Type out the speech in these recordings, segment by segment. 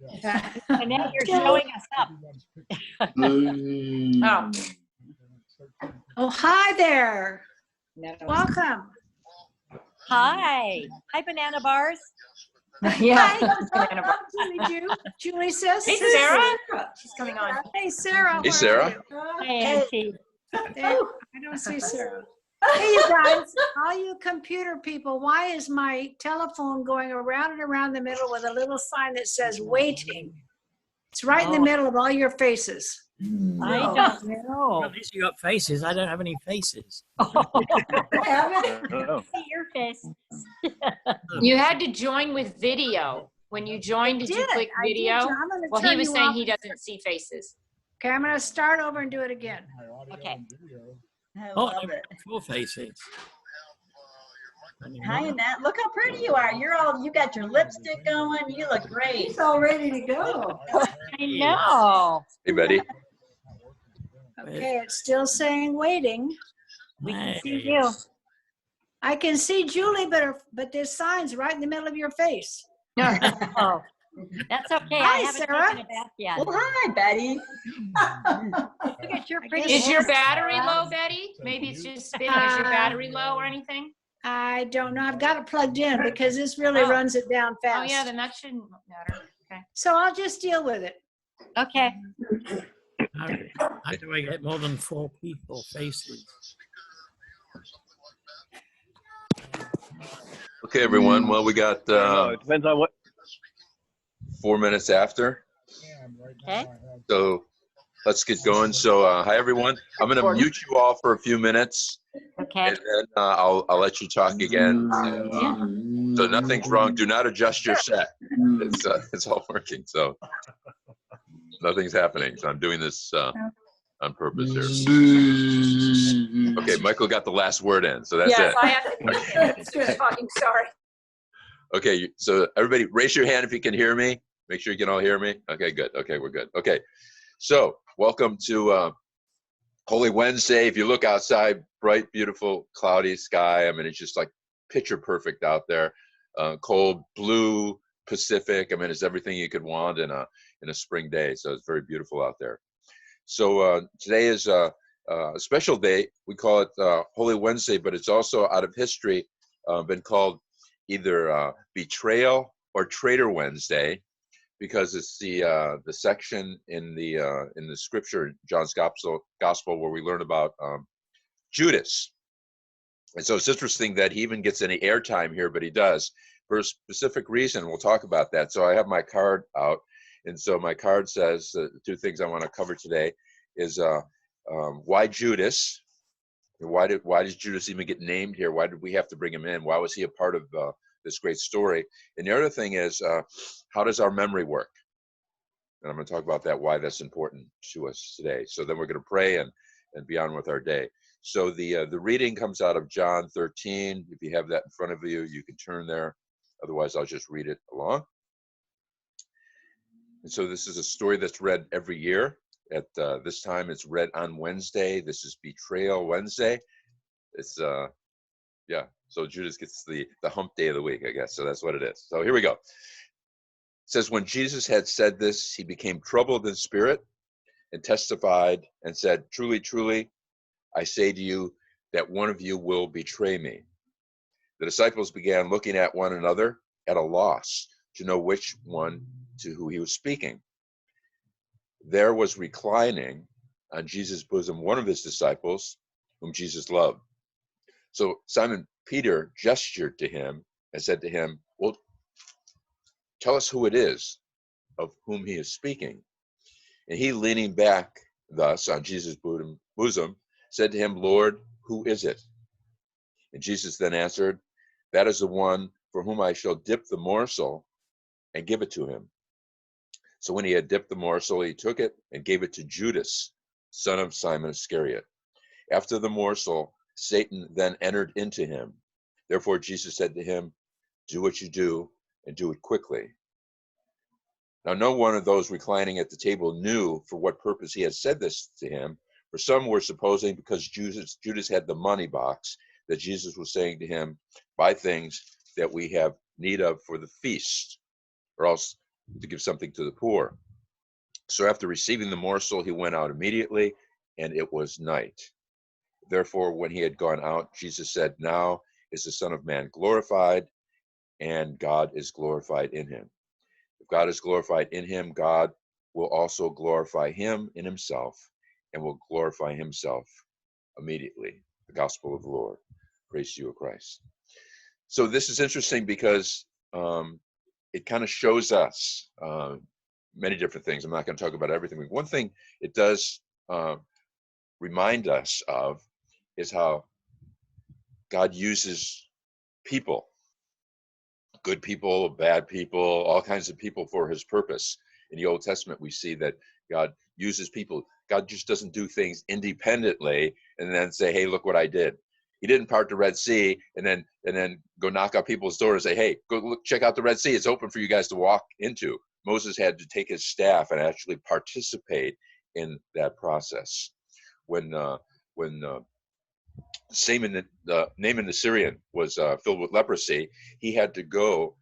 And now you're showing us up. Oh, hi there. Welcome. Hi. Hi, banana bars. Hi. Julie says. Hey, Sarah. She's coming on. Hey, Sarah. Hey, Sarah. Hey, Auntie. I don't see Sarah. Hey, you guys, all you computer people, why is my telephone going around and around the middle with a little sign that says waiting? It's right in the middle of all your faces. I don't know. Well, at least you got faces. I don't have any faces. See your face. You had to join with video. When you joined, did you click video? Well, he was saying he doesn't see faces. Okay, I'm going to start over and do it again. Okay. Oh, four faces. Hi, Annette. Look how pretty you are. You got your lipstick going. You look great. He's all ready to go. I know. Hey, Betty. Okay, it's still saying waiting. We can see you. I can see Julie, but this sign's right in the middle of your face. Oh, that's okay. Hi, I haven't Sarah. taken a bath yet. Well, hi, Betty. Look at your pretty Is your hair. battery low, Betty? Maybe it's just spinning. Is your battery low or anything? I don't know. I've got it plugged in because this really runs it down Oh, fast. yeah, then that shouldn't matter. Okay. So I'll just deal with it. Okay. How do I get more than four people faces? Okay, everyone. Well, we got it depends on what. 4 minutes after. Okay. So let's get going. So hi, everyone. I'm going to mute you all for a few minutes. Okay. And then I'll let you talk again. So nothing's wrong. Do not adjust your set. It's all working. So nothing's happening. So I'm doing this on purpose here. Okay, Michael got the last word in. So that's it. I have to talking. Sorry. Okay, so everybody raise your hand if you can hear me. Make sure you can all hear me. Okay, good. Okay, we're good. Okay, so welcome to Holy Wednesday. If you look outside, bright, beautiful, cloudy sky. I mean, it's just like picture perfect out there. Cold, blue, Pacific. I mean, it's everything you could want in a spring day. So it's very beautiful out there. So today is a special day. We call it Holy Wednesday, but it's also out of history been called either Betrayal or Traitor Wednesday, because it's the section in the scripture, John's gospel, where we learn about Judas. And so it's interesting that he even gets any airtime here, but he does for a specific reason. We'll talk about that. So I have my card out, and so my card says the two things I want to cover today is why Judas. Why does Judas even get named here? Why did we have to bring him in? Why was he a part of this great story? And the other thing is, how does our memory work? And I'm going to talk about that, why that's important to us today. So then we're going to pray and be on with our day. So the reading comes out of John 13. If you have that in front of you, you can turn there. Otherwise, I'll just read it along. And so this is a story that's read every year. At this time, it's read on Wednesday. This is Betrayal Wednesday. It's yeah. So Judas gets the hump day of the week, I guess. So that's what it is. So here we go. It says, when Jesus had said this, he became troubled in spirit and testified and said, truly, truly, I say to you that one of you will betray me. The disciples began looking at one another at a loss to know which one to who he was speaking. There was reclining on Jesus' bosom one of his disciples, whom Jesus loved. So Simon Peter gestured to him and said to him, well, tell us who it is of whom he is speaking. And he, leaning back thus on Jesus' bosom, said to him, Lord, who is it? And Jesus then answered, that is the one for whom I shall dip the morsel and give it to him. So when he had dipped the morsel, he took it and gave it to Judas, son of Simon Iscariot. After the morsel, Satan then entered into him. Therefore Jesus said to him, do what you do, and do it quickly. Now no one of those reclining at the table knew for what purpose he had said this to him, for some were supposing because Judas had the money box, that Jesus was saying to him, buy things that we have need of for the feast, or else to give something to the poor. So after receiving the morsel, he went out immediately, and it was night. Therefore, when he had gone out, Jesus said, now is the Son of Man glorified, and God is glorified in him. If God is glorified in him, God will also glorify him in himself, and will glorify himself immediately. The gospel of the Lord. Praise to you, O Christ. So this is interesting because it kind of shows us many different things. I'm not going to talk about everything. One thing it does remind us of is how God uses people, good people, bad people, all kinds of people for his purpose. In the Old Testament, we see that God uses people. God just doesn't do things independently and then say, hey, look what I did. He didn't part the Red Sea and then go knock on people's doors and say, hey, go look, check out the Red Sea. It's open for you guys to walk into. Moses had to take his staff and actually participate in that process. When Naaman the Syrian was filled with leprosy, he had to go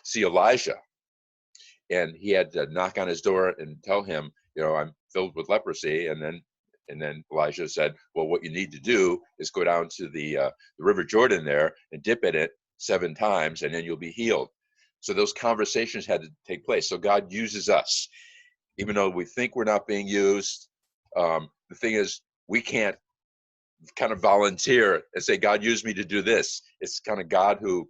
see Elijah, and he had to knock on his door and tell him, I'm filled with leprosy. And then Elijah said, well, what you need to do is go down to the River Jordan there and dip in it 7 times, and then you'll be healed. So those conversations had to take place. So God uses us, even though we think we're not being used. The thing is, we can't kind of volunteer and say, God used me to do this. It's kind of God who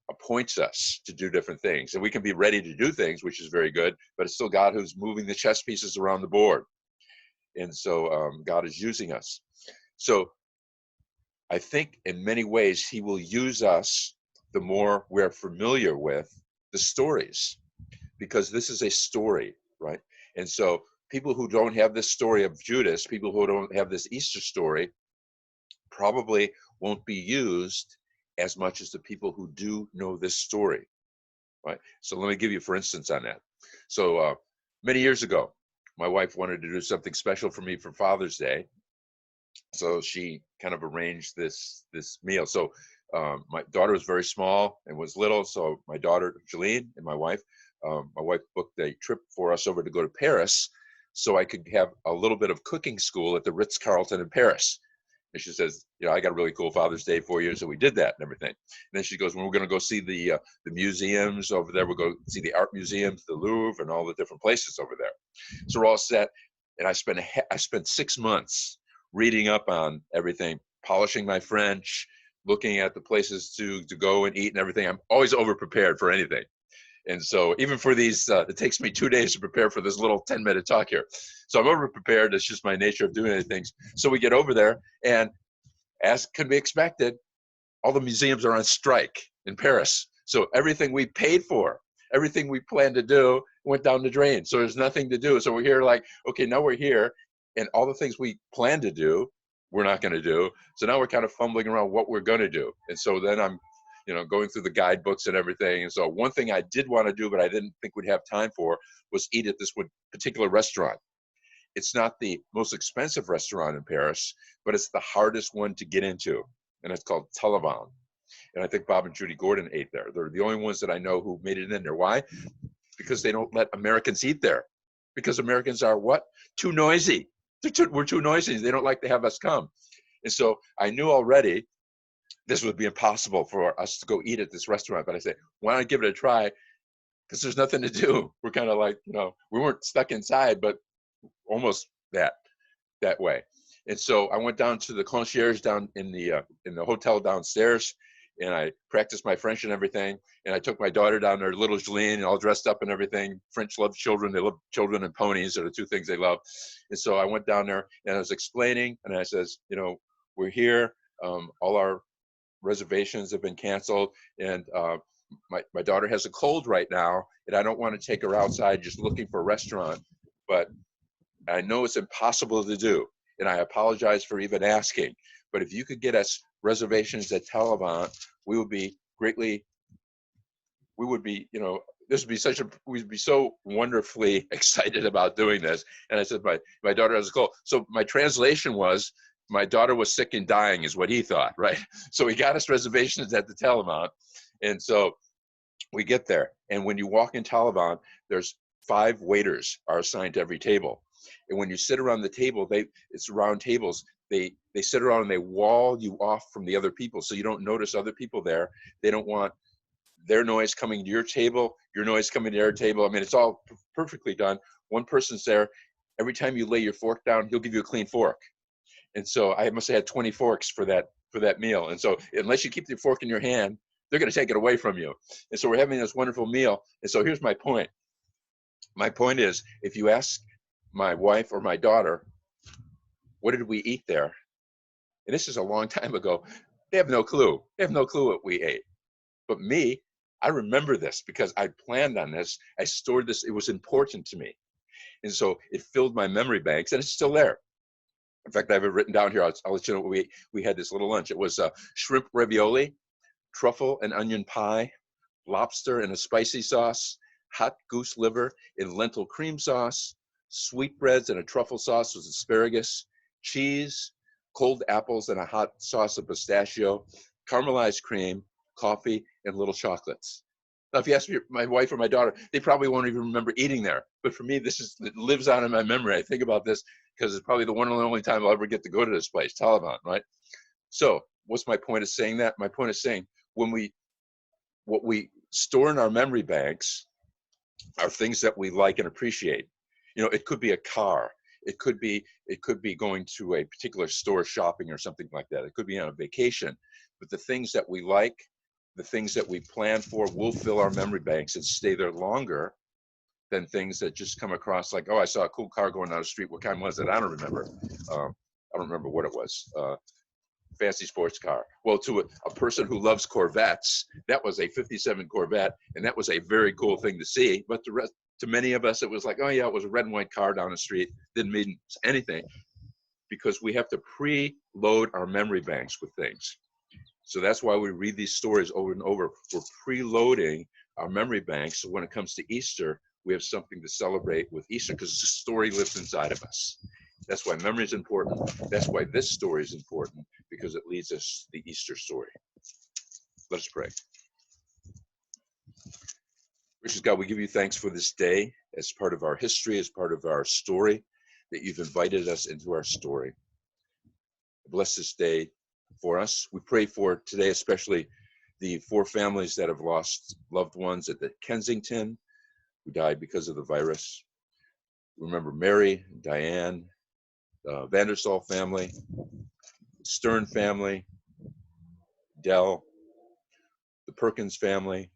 appoints us to do different things. And we can be ready to do things, which is very good, but it's still God who's moving the chess pieces around the board. And so God is using us. So I think in many ways he will use us the more we're familiar with the stories, because this is a story, right? And so people who don't have this story of Judas, people who don't have this Easter story, probably won't be used as much as the people who do know this story, right? So let me give you, for instance, on that. So many years ago, my wife wanted to do something special for me for Father's Day. So she kind of arranged this meal. So my daughter was very small and was little. So my daughter, Jolene, and my wife booked a trip for us over to go to Paris so I could have a little bit of cooking school at the Ritz-Carlton in Paris. And she says, I got a really cool Father's Day for you. So we did that and everything. And then she goes, well, we're going to go see the museums over there. We'll go see the art museums, the Louvre, and all the different places over there. So we're all set. And I spent 6 months reading up on everything, polishing my French, looking at the places to go and eat and everything. I'm always over-prepared for anything. And so even for these, it takes me 2 days to prepare for this little 10-minute talk here. So I'm over-prepared. It's just my nature of doing things. So we get over there, and as can be expected, all the museums are on strike in Paris. So everything we paid for, everything we planned to do went down the drain. So there's nothing to do. So we're here like, okay, now we're here, and all the things we planned to do, we're not going to do. So now we're kind of fumbling around what we're going to do. And so then I'm going through the guidebooks and everything. And so one thing I did want to do, but I didn't think we'd have time for, was eat at this one particular restaurant. It's not the most expensive restaurant in Paris, but it's the hardest one to get into. And it's called Televan. And I think Bob and Judy Gordon ate there. They're the only ones that I know who made it in there. Why? Because they don't let Americans eat there. Because Americans are what? Too noisy. We're too noisy. They don't like to have us come. And so I knew already this would be impossible for us to go eat at this restaurant. But I said, why not give it a try? Because there's nothing to do. We're kind of like, we weren't stuck inside, but almost that way. And so I went down to the concierge down in the hotel downstairs, and I practiced my French and everything. And I took my daughter down there, little Jolene, all dressed up and everything. French love children. They love children and ponies are the 2 things they love. And so I went down there and I was explaining, and I says, we're here. All our reservations have been canceled, and my daughter has a cold right now, and I don't want to take her outside just looking for a restaurant, but I know it's impossible to do, and I apologize for even asking. But if you could get us reservations at Televan, we'd be we'd be so wonderfully excited about doing this. And I said, my daughter has a cold. So my translation was, my daughter was sick and dying is what he thought, right? So he got us reservations at the Televan. And so We get there, and when you walk in Taliban, there's 5 waiters are assigned to every table. And when you sit around the table, it's round tables. They sit around and they wall you off from the other people, so you don't notice other people there. They don't want their noise coming to your table, your noise coming to their table. I mean, it's all perfectly done. One person's there. Every time you lay your fork down, he'll give you a clean fork. And so I must have had 20 forks for that meal. And so unless you keep the fork in your hand, they're going to take it away from you. And so we're having this wonderful meal. And so here's my point. My point is, if you ask my wife or my daughter, what did we eat there? And this is a long time ago. They have no clue. They have no clue what we ate. But me, I remember this because I planned on this. I stored this. It was important to me. And so it filled my memory banks, and it's still there. In fact, I have it written down here. I'll let you know what we had this little lunch. It was shrimp ravioli, truffle and onion pie, lobster in a spicy sauce, hot goose liver in lentil cream sauce, sweetbreads and a truffle sauce with asparagus, cheese, cold apples and a hot sauce of pistachio, caramelized cream, coffee, and little chocolates. Now, if you ask me, my wife or my daughter, they probably won't even remember eating there. But for me, it lives on in my memory. I think about this because it's probably the one and only time I'll ever get to go to this place, Taliban, right? So what's my point of saying that? My point of saying what we store in our memory banks are things that we like and appreciate. You know, it could be a car. It could be going to a particular store shopping or something like that. It could be on a vacation. But the things that we like, the things that we plan for will fill our memory banks and stay there longer than things that just come across like, oh, I saw a cool car going down the street. What kind was it? I don't remember. I don't remember what it was. Fancy sports car. Well, to a person who loves Corvettes, that was a 57 Corvette, and that was a very cool thing to see. But to many of us, it was like, oh yeah, it was a red and white car down the street. Didn't mean anything, because we have to preload our memory banks with things. So that's why we read these stories over and over. We're preloading our memory banks, so when it comes to Easter, we have something to celebrate with Easter, because the story lives inside of us. That's why memory is important. That's why this story is important, because it leads us to the Easter story. Let us pray. Gracious God, we give you thanks for this day as part of our history, as part of our story, that you've invited us into our story. Bless this day for us. We pray for today, especially the 4 families that have lost loved ones at the Kensington who died because of the virus. Remember Mary, Diane, Vandersall family, Stern family, Dell, the Perkins family,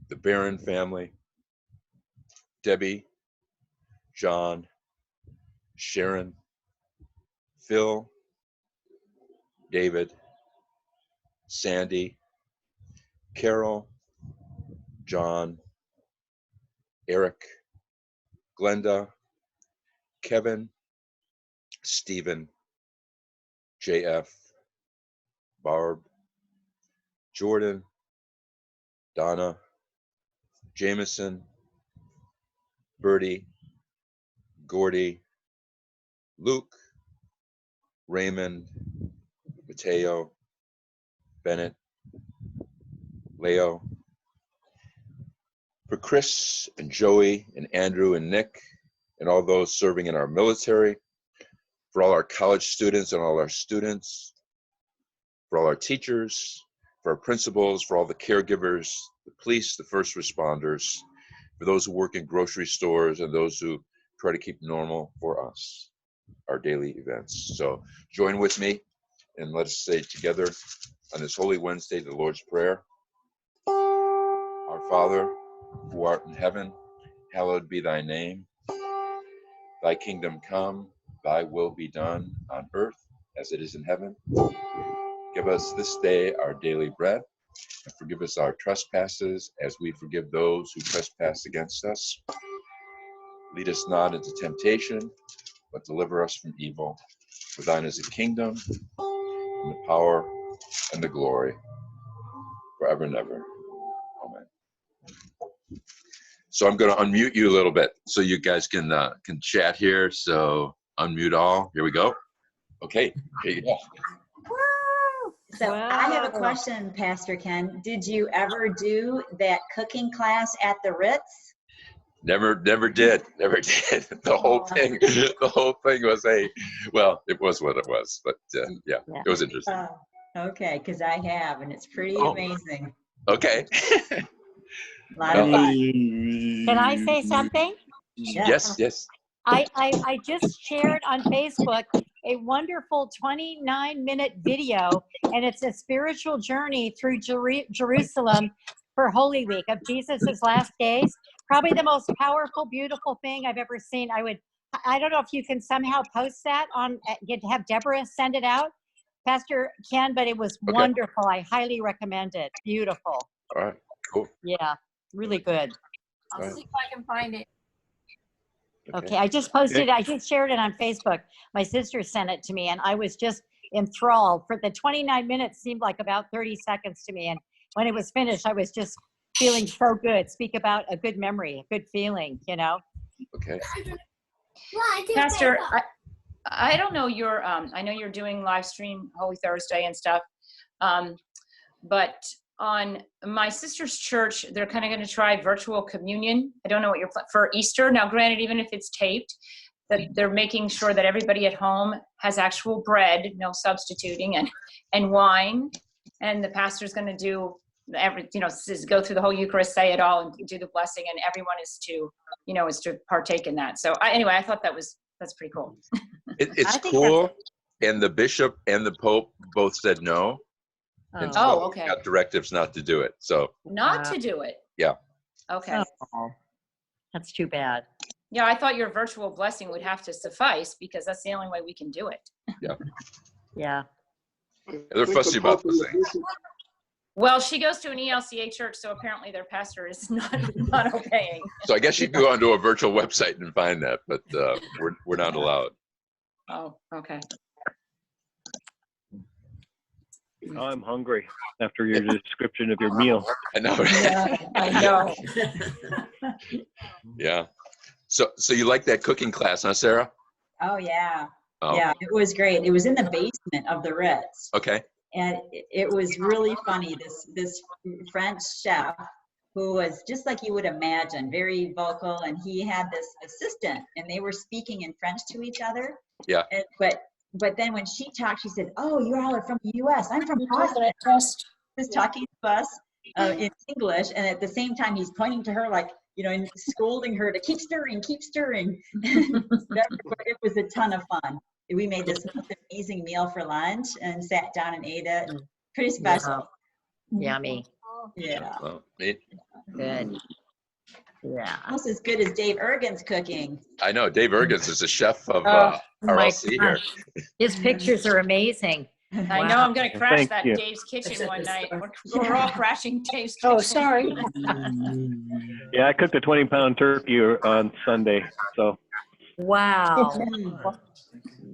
the Barron family, Debbie, John, Sharon, Phil, David, Sandy, Carol, John, Eric, Glenda, Kevin, Stephen, JF, Barb, Jordan, Donna, Jameson, Bertie, Gordy, Luke, Raymond, Mateo, Bennett, Leo, for Chris and Joey and Andrew and Nick and all those serving in our military, for all our college students and all our students, for all our teachers, for our principals, for all the caregivers, the police, the first responders, for those who work in grocery stores and those who try to keep normal for us, our daily events. So join with me and let us say together on this Holy Wednesday, the Lord's Prayer. Our Father, who art in heaven, hallowed be thy name. Thy kingdom come, thy will be done on earth as it is in heaven. Give us this day our daily bread, and forgive us our trespasses as we forgive those who trespass against us. Lead us not into temptation, but deliver us from evil. For thine is the kingdom, and the power, and the glory, forever and ever. Amen. So I'm going to unmute you a little bit so you guys can chat here. So unmute all. Here we go. Okay, here you go. So I have a Wow. question, Pastor Ken. Did you ever do that cooking class at the Ritz? Never did. The whole thing was it was what it was, but yeah, Yeah. it was interesting. Oh, okay, because I have, and it's pretty Oh. amazing. Okay. A lot of fun. Can I say something? Yes. I just shared on Facebook a wonderful 29-minute video, and it's a spiritual journey through Jerusalem for Holy Week of Jesus's last days. Probably the most powerful, beautiful thing I've ever seen. I don't know if you can somehow post that on, have Deborah send it out, Pastor Ken, but it was Okay. wonderful. I highly recommend it. Beautiful. All right. Cool. Yeah, really good. I'll see if I can find it. Okay, I just posted, I just shared it on Facebook. My sister sent it to me, and I was just enthralled. For the 29 minutes seemed like about 30 seconds to me, and when it was finished, I was just feeling so good. Speak about a good memory, a good feeling, you know? Okay. Pastor, I don't know I know you're doing live stream Holy Thursday and stuff, but on my sister's church, they're kind of going to try virtual communion. I don't know what you're for Easter. Now, granted, even if it's taped, that they're making sure that everybody at home has actual bread, no substituting, and wine. And the pastor's going to do go through the whole Eucharist, say it all, and do the blessing, and everyone is to partake in that. So anyway, I thought that's pretty cool. It's I think cool. And the bishop and the pope both said no. And so Oh, okay. we got directives not to do it. So Not to do it. Yeah. Okay. Oh, that's too bad. Yeah, I thought your virtual blessing would have to suffice because that's the only way we can do it. Yeah. they're fussy about the thing. Well, she goes to an ELCA church, so apparently their pastor is not obeying. So I guess you can go onto a virtual website and find that, but we're not allowed. Oh, okay. I'm hungry after your description of your meal. I know. Yeah, I know. Yeah. So you like that cooking class, huh, Sarah? Oh, yeah. Oh. Yeah, it was great. It was in the basement of the Ritz. Okay. And it was really funny. This French chef who was just like you would imagine, very vocal, and he had this assistant, and they were speaking in French to each other. Yeah. But then when she talked, she said, "Oh, you all are from the U.S. I'm from Boston." He's talking to us in English, and at the same time, he's pointing to her like, and scolding her to keep stirring, keep stirring. It was a ton of fun. We made this most amazing meal for lunch and sat down and ate it. And pretty special. Yummy. Yeah. Well, Good. Yeah. Almost as good as Dave Ergin's cooking. I know Dave Ergens is a chef of my RLC here. gosh. His pictures are amazing. I know I'm going to crash Thank that you. Dave's kitchen one night. We're all crashing Dave's kitchen. Oh, sorry. Yeah, I cooked a 20-pound turkey on Sunday. So, Wow.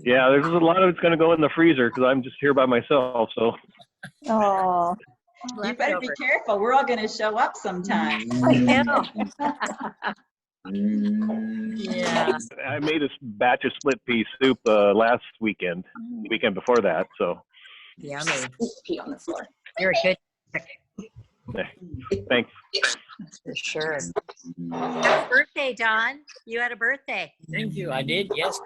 yeah, there's a lot of it's going to go in the freezer because I'm just here by myself. So, Oh, you better be Leftover. careful. We're all going to show up sometime. I know. Yeah. I made a batch of split pea soup last weekend, weekend before that. So, Yummy. Pee on the floor. You're a good thanks. for sure. Happy birthday, Don. You had a birthday. Thank you. I did. Yes.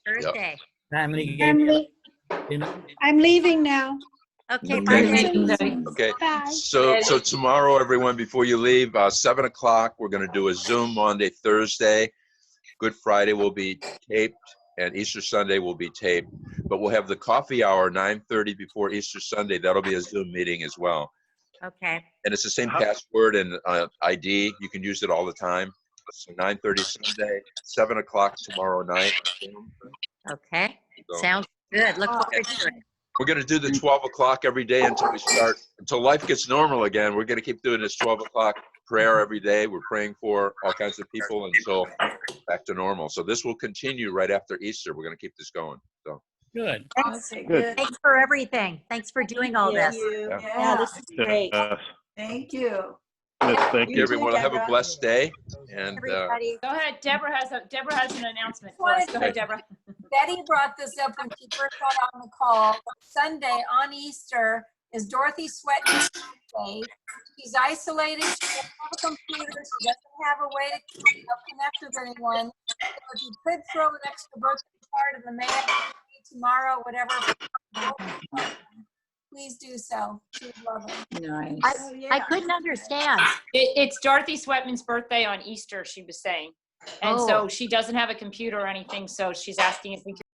Birthday. Family I'm, gave le- dinner. I'm leaving now. Okay, Okay. bye. Okay. Bye. So tomorrow, everyone, before you leave, 7 o'clock, we're going to do a Zoom Monday, Thursday. Good Friday will be taped, and Easter Sunday will be taped. But we'll have the coffee hour 9:30 before Easter Sunday. That'll be a Zoom meeting as well. Okay. And it's the same password and ID. You can use it all the time. So 9:30 Sunday, 7 o'clock tomorrow night. Okay. So Sounds good. Look forward to it. we're going to do the 12 o'clock every day until life gets normal again. We're going to keep doing this 12 o'clock prayer every day. We're praying for all kinds of people until back to normal. So this will continue right after Easter. We're going to keep this going. So Good. Good. Thanks for everything. Thanks for doing all this. Yeah. Yeah, this is great. Thank you. Thank you. everyone, have a blessed day. And Everybody. Go ahead. Deborah has an announcement for us. Go ahead, Deborah. Betty brought this up when she first got on the call. Sunday on Easter is Dorothy Sweaton's birthday. She's isolated. She doesn't have a computer. She doesn't have a way to connect with anyone. So if you could throw an extra birthday card in the mail tomorrow, whatever, please do so. She would love it. Nice. I couldn't understand. It's Dorothy Sweatman's birthday on Easter, she was saying. And so she doesn't have a computer or anything, so she's asking if we could